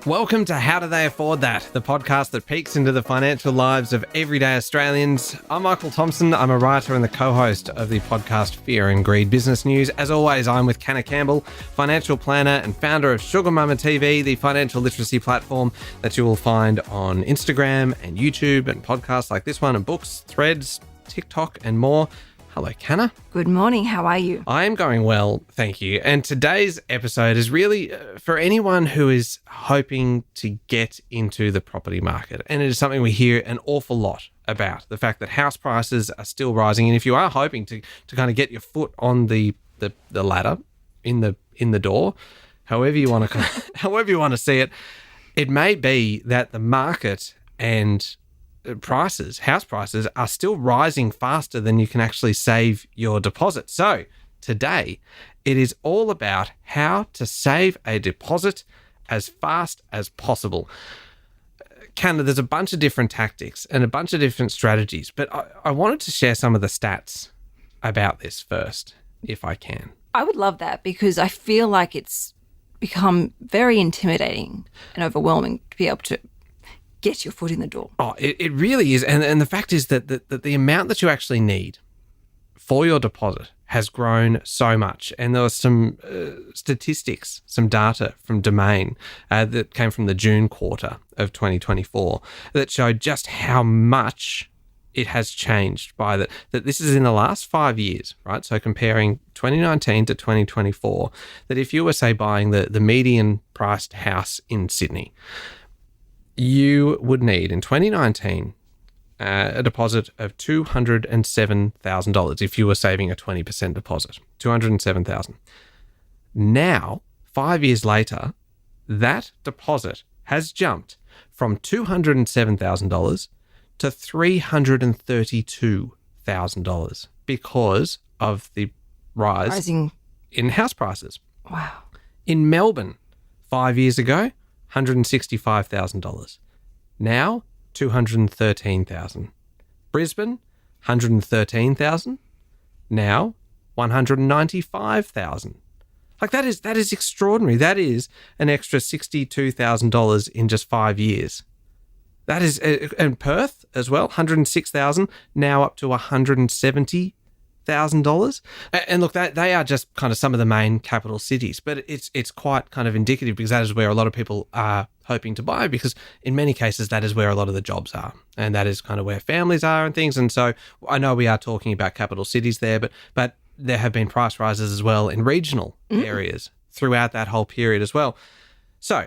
Welcome to How Do They Afford That, the podcast that peeks into the financial lives of everyday Australians. I'm Michael Thompson. I'm a writer and the co-host of the podcast Fear and Greed Business News. As always, I'm with Canna Campbell, financial planner and founder of Sugar Mama TV, the financial literacy platform that you will find on Instagram and YouTube and podcasts like this one and books, threads, TikTok and more. Hello, Canna. Good morning. How are you? I am going well, thank you. And today's episode is really for anyone who is hoping to get into the property market. And it is something we hear an awful lot about, the fact that house prices are still rising. And if you are hoping to kind of get your foot on the ladder in the door, however you want to see it, it may be that the market and house prices are still rising faster than you can actually save your deposit. So today it is all about how to save a deposit as fast as possible. Canada, there's a bunch of different tactics and a bunch of different strategies, but I wanted to share some of the stats about this first, if I can. I would love that because I feel like it's become very intimidating and overwhelming to be able to get your foot in the door. Oh, it really is. And the fact is that the amount that you actually need for your deposit has grown so much. And there was some statistics, some data from Domain that came from the June quarter of 2024 that showed just how much it has changed by that this is in the last 5 years, right? So comparing 2019 to 2024, that if you were, say, buying the median priced house in Sydney, you would need in 2019 a deposit of $207,000 if you were saving a 20% deposit, $207,000. Now, 5 years later, that deposit has jumped from $207,000 to $332,000 because of the rising in house prices. Wow. In Melbourne, 5 years ago, $165,000. Now, $213,000. Brisbane, $113,000. Now, $195,000. Like that is extraordinary. That is an extra $62,000 in just 5 years. That is, and Perth as well, $106,000, now up to $170,000. And look, they are just kind of some of the main capital cities, but it's quite kind of indicative because that is where a lot of people are hoping to buy, because in many cases that is where a lot of the jobs are, and that is kind of where families are and things. And so I know we are talking about capital cities there, but there have been price rises as well in regional areas throughout that whole period as well. So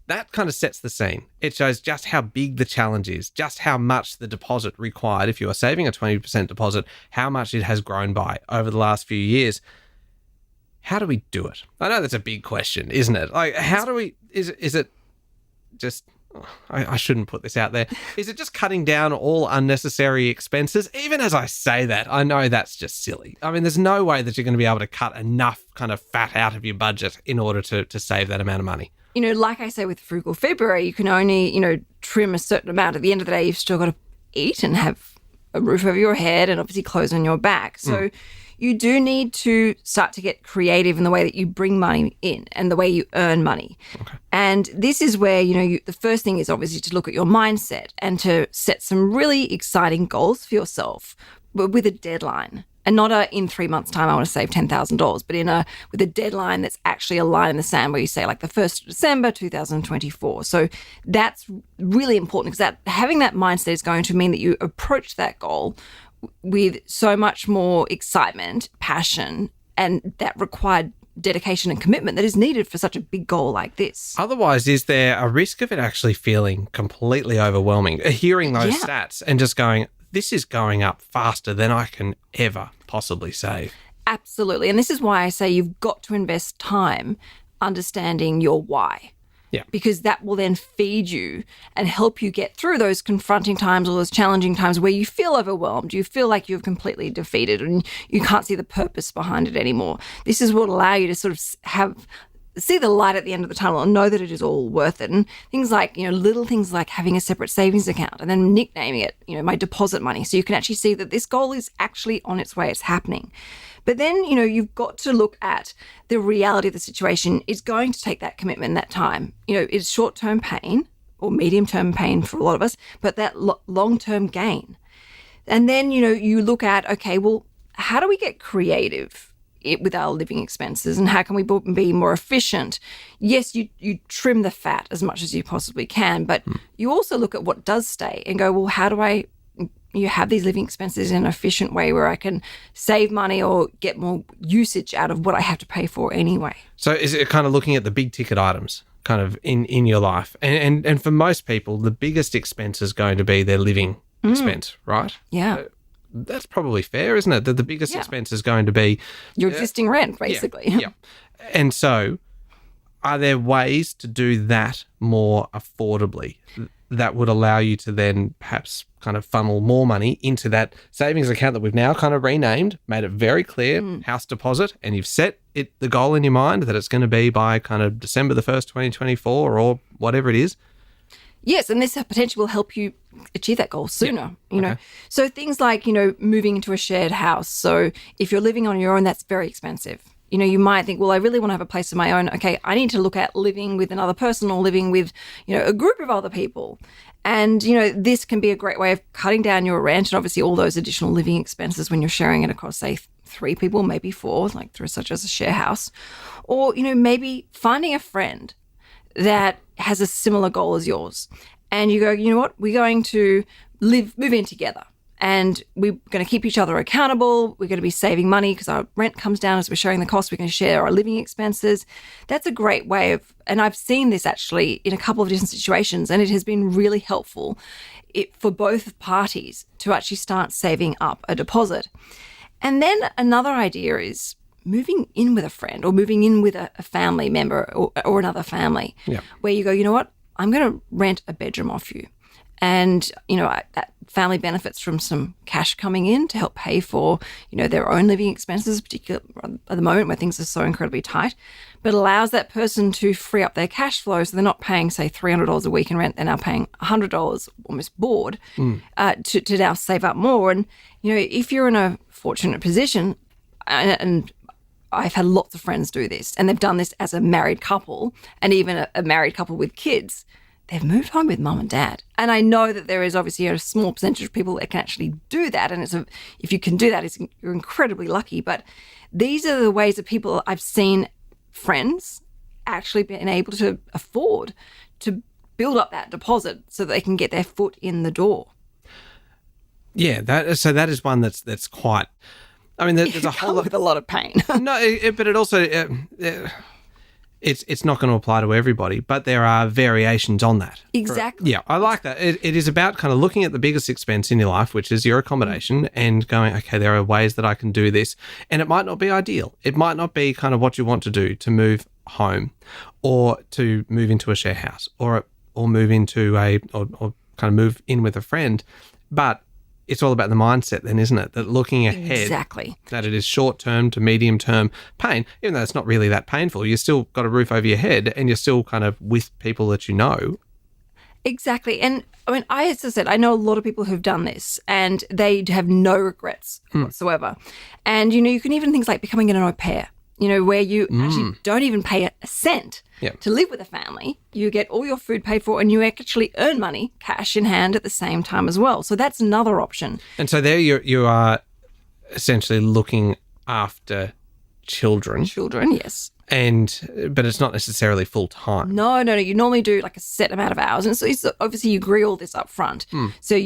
that kind of sets the scene. It shows just how big the challenge is, just how much the deposit required, if you are saving a 20% deposit, how much it has grown by over the last few years. How do we do it? I know that's a big question, isn't it? Like, how do we, is it just, I shouldn't put this out there. Is it just cutting down all unnecessary expenses? Even as I say that, I know that's just silly. I mean, there's no way that you're going to be able to cut enough kind of fat out of your budget in order to save that amount of money. You know, like I say with Frugal February, you can only, trim a certain amount. At the end of the day, you've still got to eat and have a roof over your head and obviously clothes on your back. So you do need to start to get creative in the way that you bring money in and the way you earn money. Okay. And this is where, the first thing is obviously to look at your mindset and to set some really exciting goals for yourself, but with a deadline. And not in 3 months' time, I want to save $10,000, but with a deadline that's actually a line in the sand where you say like the 1st of December, 2024. So that's really important because having that mindset is going to mean that you approach that goal with so much more excitement, passion, and that required dedication and commitment that is needed for such a big goal like this. Otherwise, is there a risk of it actually feeling completely overwhelming, hearing those stats and just going, this is going up faster than I can ever possibly save? Absolutely. And this is why I say you've got to invest time understanding your why. Yeah. Because that will then feed you and help you get through those confronting times or those challenging times where you feel overwhelmed, you feel like you've completely defeated and you can't see the purpose behind it anymore. This is what will allow you to sort of have see the light at the end of the tunnel and know that it is all worth it. And things like, little things like having a separate savings account and then nicknaming it, my deposit money. So you can actually see that this goal is actually on its way. It's happening. But then, you've got to look at the reality of the situation. It's going to take that commitment, that time. It's short-term pain or medium-term pain for a lot of us, but that long-term gain. And then, you look at, okay, well, how do we get creative with our living expenses and how can we be more efficient? Yes, you trim the fat as much as you possibly can, but you also look at what does stay and go, well, how do I have these living expenses in an efficient way where I can save money or get more usage out of what I have to pay for anyway? So is it kind of looking at the big ticket items kind of in your life? And for most people, the biggest expense is going to be their living expense, right? Yeah. That's probably fair, isn't it? That the biggest expense is going to be your existing rent, basically. Yeah. And so are there ways to do that more affordably that would allow you to then perhaps kind of funnel more money into that savings account that we've now kind of renamed, made it very clear, house deposit, and you've set the goal in your mind that it's going to be by kind of December the 1st, 2024 or whatever it is? Yes, and this potentially will help you achieve that goal sooner, Okay. So things like, moving into a shared house. So if you're living on your own, that's very expensive. You might think, well, I really want to have a place of my own. Okay, I need to look at living with another person or living with, a group of other people. And, this can be a great way of cutting down your rent and obviously all those additional living expenses when you're sharing it across, say, 3 people, maybe 4, like through such as a share house. Or, maybe finding a friend that has a similar goal as yours. And you go, you know what, we're going to move in together. And we're going to keep each other accountable. We're going to be saving money because our rent comes down as we're sharing the cost. We're going to share our living expenses. That's a great way of, and I've seen this actually in a couple of different situations, and it has been really helpful for both parties to actually start saving up a deposit. And then another idea is moving in with a friend or moving in with a family member or another family, where you go, you know what, I'm going to rent a bedroom off you. And, that family benefits from some cash coming in to help pay for, their own living expenses, particularly at the moment where things are so incredibly tight, but allows that person to free up their cash flow so they're not paying, say, $300 a week in rent. They're now paying $100, almost bored, to now save up more. And, if you're in a fortunate position, and I've had lots of friends do this, and they've done this as a married couple and even a married couple with kids, they've moved home with mum and dad. And I know that there is obviously a small percentage of people that can actually do that. And if you can do that, you're incredibly lucky. But these are the ways that people I've seen friends actually been able to afford to build up that deposit so that they can get their foot in the door. Yeah, that is one that's quite. I mean, there's a whole lot with a lot of pain. No, but it also it's not going to apply to everybody, but there are variations on that. Exactly. Yeah, I like that. It is about kind of looking at the biggest expense in your life, which is your accommodation, and going, okay, there are ways that I can do this, and it might not be ideal. It might not be kind of what you want to do to move home, or to move into a share house, or move into or kind of move in with a friend, but it's all about the mindset then, isn't it? That looking ahead, exactly, that it is short-term to medium-term pain, even though it's not really that painful. You still got a roof over your head and you're still kind of with people that you know. Exactly. And I mean, as I said, I know a lot of people who've done this and they have no regrets whatsoever. And, you can even things like becoming an au pair, where you actually don't even pay a cent to live with a family. You get all your food paid for and you actually earn money, cash in hand at the same time as well. So that's another option. And so there you are essentially looking after children. Children, yes. But it's not necessarily full time. No. You normally do like a set amount of hours. And so obviously you agree all this up front. So,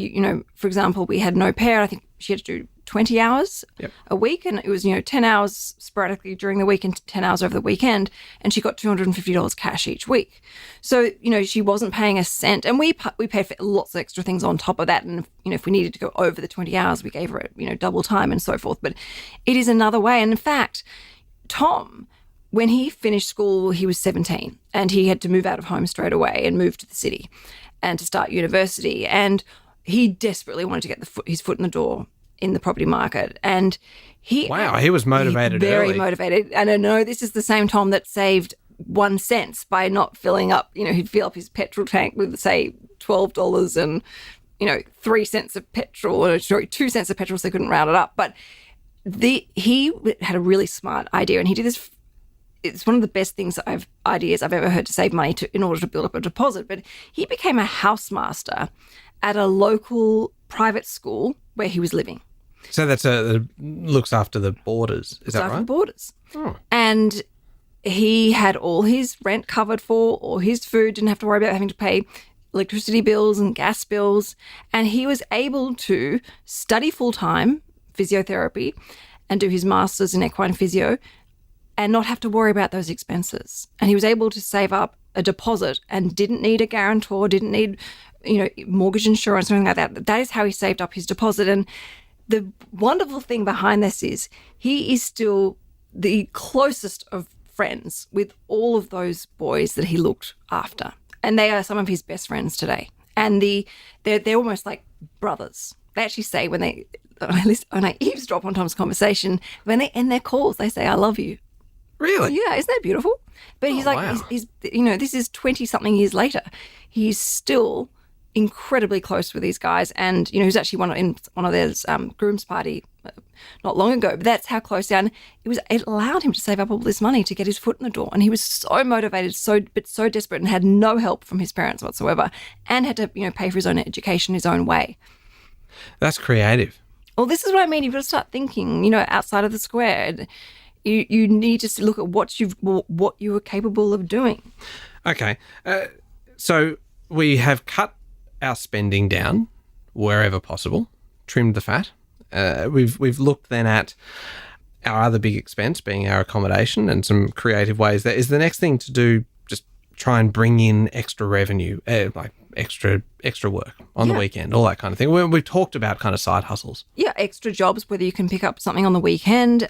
for example, we had an au pair. I think she had to do 20 hours a week, and it was 10 hours sporadically during the week and 10 hours over the weekend, and she got $250 cash each week. So she wasn't paying a cent, and we paid for lots of extra things on top of that. And if we needed to go over the 20 hours, we gave her double time and so forth. But it is another way. And in fact, Tom, when he finished school, he was 17 and he had to move out of home straight away and move to the city and to start university, and he desperately wanted to get his foot in the door in the property market. And he was motivated very early. Motivated. And I know this is the same Tom that saved 1 cent by not filling up. He'd fill up his petrol tank with, say, $12 and, 3 cents of petrol, or sorry, 2 cents of petrol, so they couldn't round it up. But he had a really smart idea, and he did this. It's one of the best ideas I've ever heard to save money in order to build up a deposit. But he became a housemaster at a local private school where he was living. So that looks after the boarders, is that right? After the boarders. Oh. And he had all his rent covered for, all his food, didn't have to worry about having to pay electricity bills and gas bills. And he was able to study full-time physiotherapy and do his master's in equine physio and not have to worry about those expenses. And he was able to save up a deposit and didn't need a guarantor, didn't need, mortgage insurance or anything like that. That is how he saved up his deposit. And the wonderful thing behind this is he is still the closest of friends with all of those boys that he looked after. And they are some of his best friends today. And they're almost like brothers. They actually say when I eavesdrop on Tom's conversation, when they end their calls, they say, "I love you." Really? Yeah, isn't that beautiful? But he's like, wow. he's this is 20-something years later. He's still incredibly close with these guys. And, he was actually in one of their groom's party not long ago. But that's how close down. It allowed him to save up all this money to get his foot in the door. And he was so motivated, so desperate, and had no help from his parents whatsoever, and had to, pay for his own education his own way. That's creative. Well, this is what I mean. You've got to start thinking, outside of the square. You need to look at what you are capable of doing. Okay. So we have cut our spending down wherever possible, trimmed the fat. We've looked then at our other big expense being our accommodation and some creative ways. That is the next thing to do. Just try and bring in extra revenue, like extra work on the weekend, all that kind of thing. We've talked about kind of side hustles. Yeah, extra jobs, whether you can pick up something on the weekend,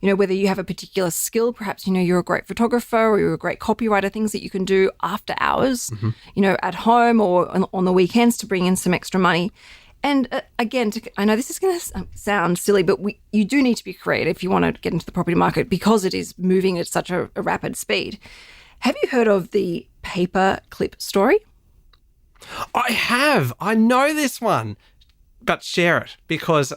whether you have a particular skill, perhaps, you're a great photographer or you're a great copywriter, things that you can do after hours, at home or on the weekends to bring in some extra money. And again, I know this is going to sound silly, but you do need to be creative if you want to get into the property market because it is moving at such a rapid speed. Have you heard of the paper clip story? I have. I know this one, but share it because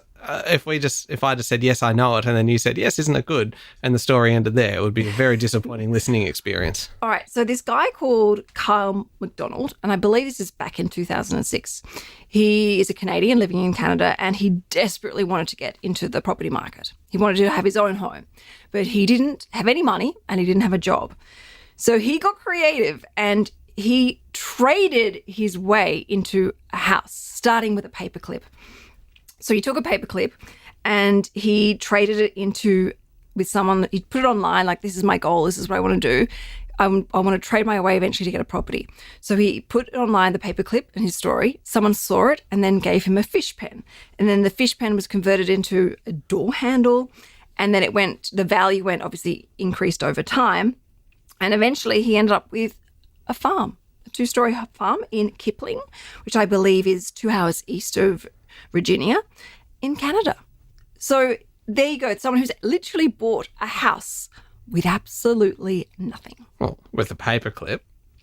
if I just said yes, I know it, and then you said yes, isn't it good, and the story ended there, it would be a very disappointing listening experience. All right. So this guy called Kyle McDonald, and I believe this is back in 2006. He is a Canadian living in Canada, and he desperately wanted to get into the property market. He wanted to have his own home, but he didn't have any money and he didn't have a job. So he got creative and he traded his way into a house, starting with a paperclip. So he took a paperclip and he traded it with someone. He put it online, like, this is my goal, this is what I want to do. I want to trade my way eventually to get a property. So he put it online, the paperclip and his story. Someone saw it and then gave him a fish pen. And then the fish pen was converted into a door handle. And then the value obviously increased over time. And eventually he ended up with a farm, a 2-story farm in Kipling, which I believe is 2 hours east of Virginia in Canada. So there you go. It's someone who's literally bought a house with absolutely nothing. Well, with a paperclip,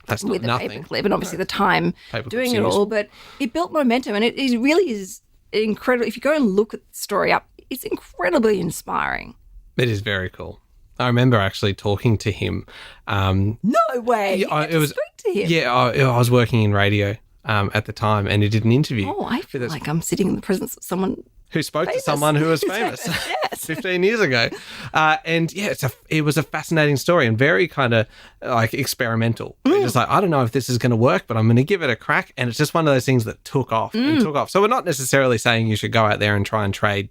that's not nothing. With a paperclip and obviously the time doing it useful. all. But it built momentum and it really is incredible. If you go and look at the story up, it's incredibly inspiring. It is very cool. I remember actually talking to him. No way. You speak to him. Yeah, I was working in radio at the time, and he did an interview. Oh, I feel like I'm sitting in the presence of someone who spoke famous. to someone who was famous Yes. 15 years ago. And yeah, it was a fascinating story and very kind of like experimental. Just like, I don't know if this is going to work, but I'm going to give it a crack. And it's just one of those things that took off and took off. So we're not necessarily saying you should go out there and try and trade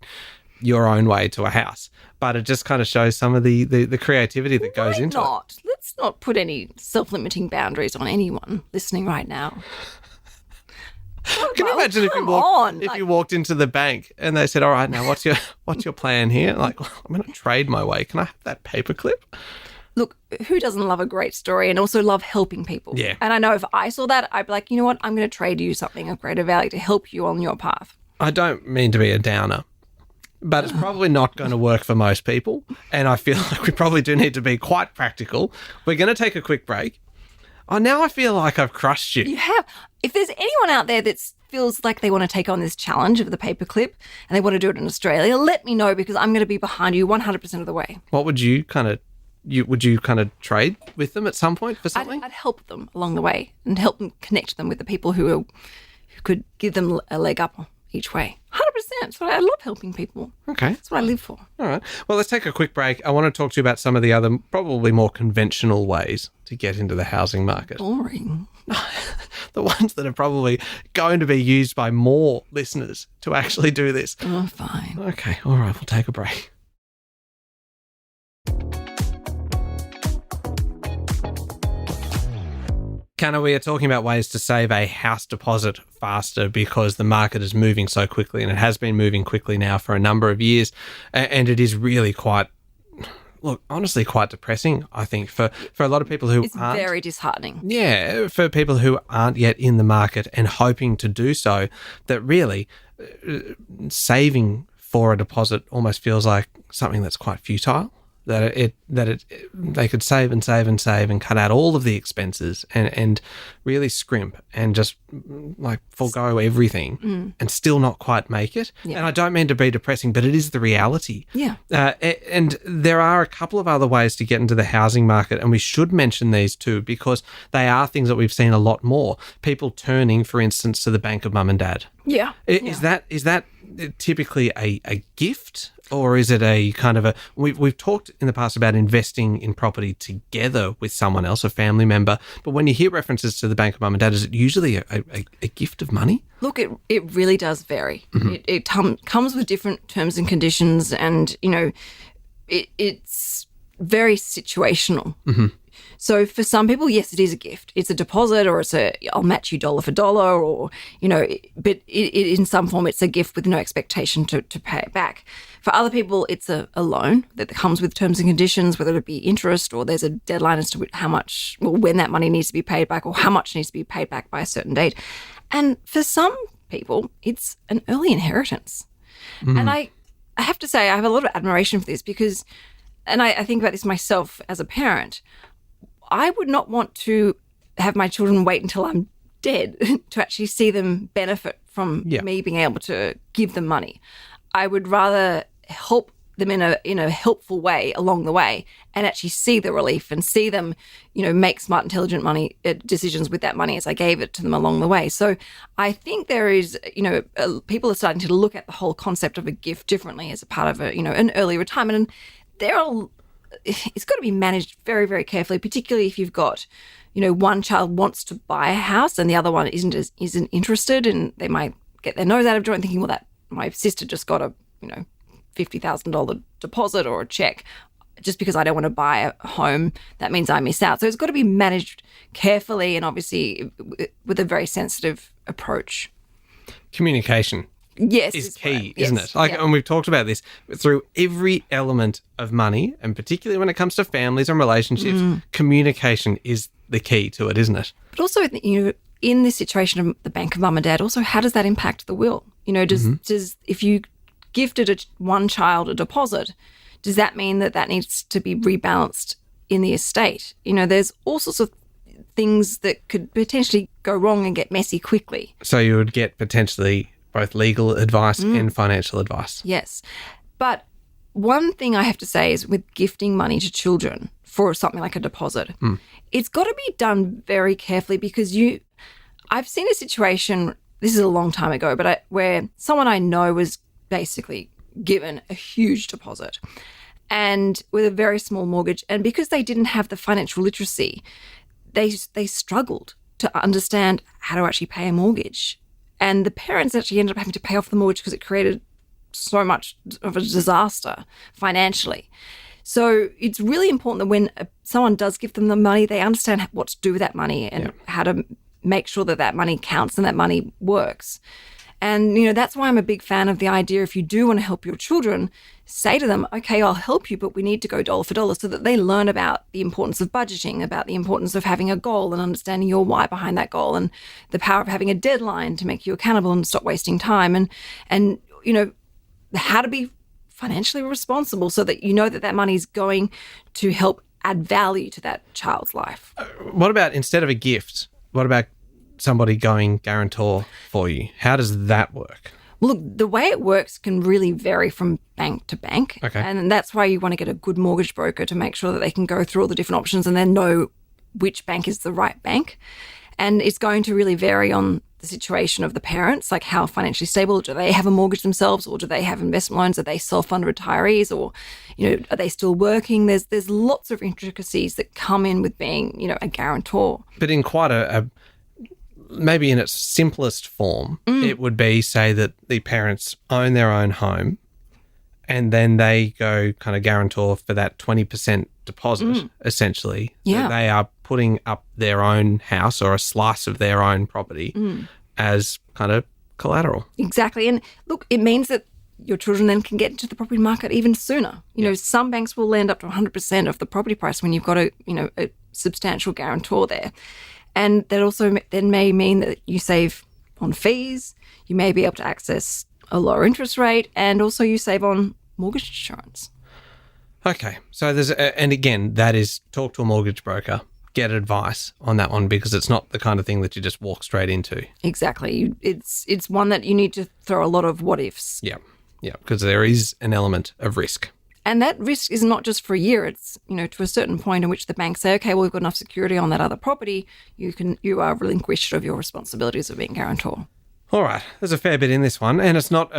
your own way to a house, but it just kind of shows some of the creativity that goes into it. Let's not put any self-limiting boundaries on anyone listening right now. Can you imagine if you walked into the bank and they said, "All right, now what's your plan here?" Like, well, I'm going to trade my way. Can I have that paperclip? Look, who doesn't love a great story and also love helping people? Yeah. And I know if I saw that, I'd be like, you know what? I'm going to trade you something of greater value to help you on your path. I don't mean to be a downer, but it's probably not going to work for most people. And I feel like we probably do need to be quite practical. We're going to take a quick break. Oh, now I feel like I've crushed you. You have. If there's anyone out there that feels like they want to take on this challenge of the paperclip and they want to do it in Australia, let me know, because I'm going to be behind you 100% of the way. What would you kind of trade with them at some point for something? I'd help them along the way and help them connect them with the people who could give them a leg up each way. 100%. That's what I love, helping people. Okay. That's what I live for. All right. Well, let's take a quick break. I want to talk to you about some of the other, probably more conventional ways to get into the housing market. Boring. The ones that are probably going to be used by more listeners to actually do this. Oh, fine. Okay. All right. We'll take a break. Canna, we are talking about ways to save a house deposit faster because the market is moving so quickly, and it has been moving quickly now for a number of years. And it is really honestly quite depressing, I think, for a lot of people who aren't. It's very disheartening. Yeah, for people who aren't yet in the market and hoping to do so, that really saving for a deposit almost feels like something that's quite futile. They could save and save and save and cut out all of the expenses and really scrimp and just like forego everything and still not quite make it. Yeah. And I don't mean to be depressing, but it is the reality. Yeah. And there are a couple of other ways to get into the housing market, and we should mention these too because they are things that we've seen a lot more. People turning, for instance, to the bank of mum and dad. Yeah. Is that typically a gift? Or is it a kind of we've talked in the past about investing in property together with someone else, a family member, but when you hear references to the bank of mum and dad, is it usually a gift of money? Look, it really does vary. Mm-hmm. It comes with different terms and conditions, and, it's very situational. Mm-hmm. So for some people, yes, it is a gift. It's a deposit, or I'll match you dollar for dollar, or, but in some form it's a gift with no expectation to pay it back. For other people, it's a loan that comes with terms and conditions, whether it be interest or there's a deadline as to how much, or when that money needs to be paid back, or how much needs to be paid back by a certain date. And for some people, it's an early inheritance. Mm. And I have to say, I have a lot of admiration for this because, and I think about this myself as a parent, I would not want to have my children wait until I'm dead to actually see them benefit from me being able to give them money. I would rather help them in a helpful way along the way and actually see the relief and see them, make smart, intelligent money decisions with that money as I gave it to them along the way. So I think there is, people are starting to look at the whole concept of a gift differently as a part of an early retirement. And it's got to be managed very, very carefully, particularly if you've got, one child wants to buy a house and the other one isn't interested, and they might get their nose out of joint thinking, well, that my sister just got a, $50,000 deposit or a check. Just because I don't want to buy a home, that means I miss out. So it's got to be managed carefully and obviously with a very sensitive approach. Communication. Yes, is key, isn't it? And we've talked about this through every element of money, and particularly when it comes to families and relationships, communication is the key to it, isn't it? But also, in this situation of the bank of mum and dad, also, how does that impact the will? Does if you gifted one child a deposit, does that mean that needs to be rebalanced in the estate? There's all sorts of things that could potentially go wrong and get messy quickly. So you would get potentially both legal advice and financial advice. Yes. But one thing I have to say is with gifting money to children for something like a deposit, it's got to be done very carefully because I've seen a situation, this is a long time ago, but where someone I know was basically given a huge deposit and with a very small mortgage. And because they didn't have the financial literacy, they struggled to understand how to actually pay a mortgage. And the parents actually ended up having to pay off the mortgage because it created so much of a disaster financially. So it's really important that when someone does give them the money, they understand what to do with that money and how to make sure that money counts and that money works. And, that's why I'm a big fan of the idea, if you do want to help your children, say to them, okay, I'll help you, but we need to go dollar for dollar, so that they learn about the importance of budgeting, about the importance of having a goal and understanding your why behind that goal, and the power of having a deadline to make you accountable and stop wasting time, and how to be financially responsible so that you know that that money is going to help add value to that child's life. What about instead of a gift, what about somebody going guarantor for you? How does that work? Well, look, the way it works can really vary from bank to bank. Okay. And that's why you want to get a good mortgage broker to make sure that they can go through all the different options and then know which bank is the right bank. And it's going to really vary on the situation of the parents, like how financially stable, do they have a mortgage themselves, or do they have investment loans? Are they self-funded retirees, or, are they still working? There's lots of intricacies that come in with being, a guarantor. But in quite a maybe in its simplest form, it would be, say, that the parents own their own home and then they go kind of guarantor for that 20% deposit, essentially. Yeah. So they are putting up their own house or a slice of their own property as kind of collateral. Exactly. And look, it means that your children then can get into the property market even sooner. Some banks will lend up to 100% of the property price when you've got a substantial guarantor there. And that also then may mean that you save on fees, you may be able to access a lower interest rate, and also you save on mortgage insurance. Okay. So and again, that is talk to a mortgage broker, get advice on that one, because it's not the kind of thing that you just walk straight into. Exactly. It's one that you need to throw a lot of what ifs. Yeah. Yeah. Because there is an element of risk. And that risk is not just for a year. It's, to a certain point in which the banks say, okay, well, we've got enough security on that other property. You are relinquished of your responsibilities of being guarantor. All right. There's a fair bit in this one. And it's not,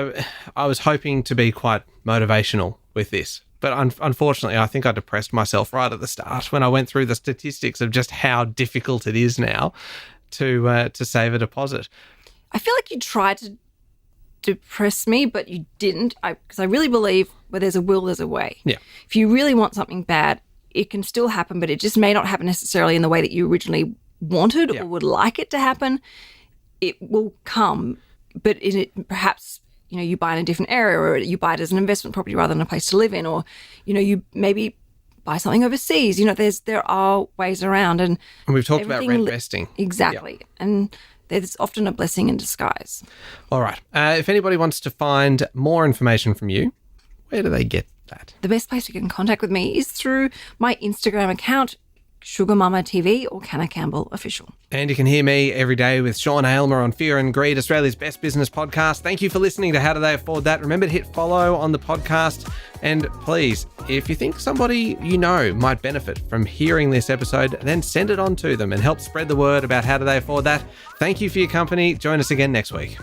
I was hoping to be quite motivational with this. But unfortunately, I think I depressed myself right at the start when I went through the statistics of just how difficult it is now to save a deposit. I feel like you tried to depress me, but you didn't, because I really believe where there's a will, there's a way. Yeah. If you really want something bad, it can still happen, but it just may not happen necessarily in the way that you originally wanted or would like it to happen. It will come, but perhaps you buy in a different area, or you buy it as an investment property rather than a place to live in, or you maybe buy something overseas. There are ways around, and we've talked about rent vesting. Exactly. Yeah. And there's often a blessing in disguise. All right. If anybody wants to find more information from you, where do they get that? The best place to get in contact with me is through my Instagram account, Sugar Mama TV, or Canna Campbell Official. And you can hear me every day with Sean Aylmer on Fear and Greed, Australia's best business podcast. Thank you for listening to How Do They Afford That? Remember to hit follow on the podcast. And please, if you think somebody might benefit from hearing this episode, then send it on to them and help spread the word about How Do They Afford That? Thank you for your company. Join us again next week.